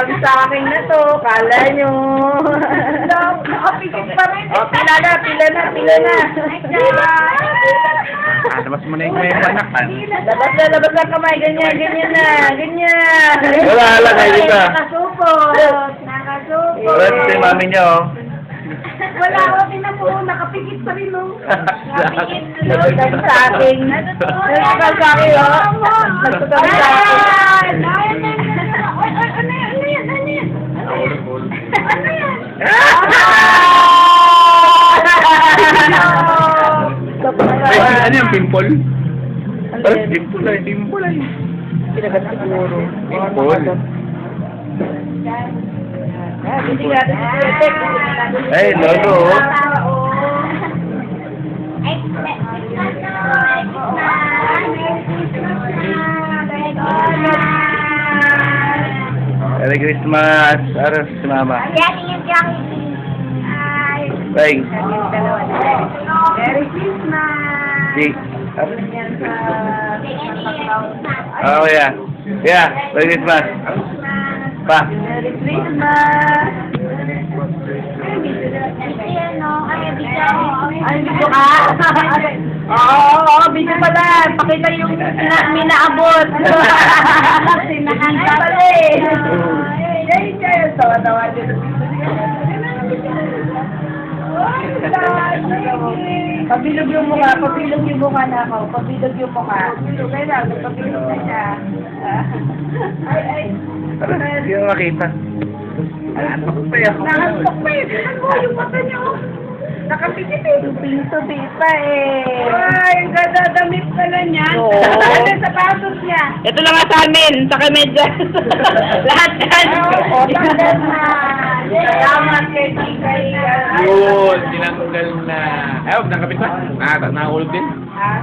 Kami sa akin na to, kala nyo. Nakapikit pa rin. O, pila na, pila na, pila na. Labas mo na yung may anak. Labas na kamay, ganyan, ganyan na, ganyan. Wala, kayo dito. Nakasupot. Nakasupot. Wala si mami niyo. Wala ako, tinan mo, nakapikit pa rin, no? Nakapikit. Nagtugal sa akin. Nagtugal sa akin, o. Nagtugal sa akin. Ano yung pimple? Parang pimple ay, pimple ay. Pinagat siguro. Pimple. Hindi natin Ay, lolo. Merry Christmas. Aras si mama. Bye. Merry Christmas! Di. Oh, yeah. Yeah, Merry Christmas. Pa. Merry Christmas! Ay, video ka? Oo, video pala. Pakita yung minaabot. Sinahanay pala eh. Tawa-tawa din. Pabilog yung mukha, pabilog yung mukha na ako, pabilog yung mukha. Pabilog na siya. Ay. Hindi mo makita. Antok pa yun. Nakatok pa eh. Tignan mo yung mata niya. Nakapikit eh. Tupi pa eh. Ay, ang ganda damit pala niya. Oo. Ano sa pasos niya? Ito lang nga sa amin, sa kamedyas. Lahat yan. Oo, tanggal na. Salamat kay Tikay. Yun, tinanggal na. Ay, huwag nakapit pa. Nahulog din. Ha?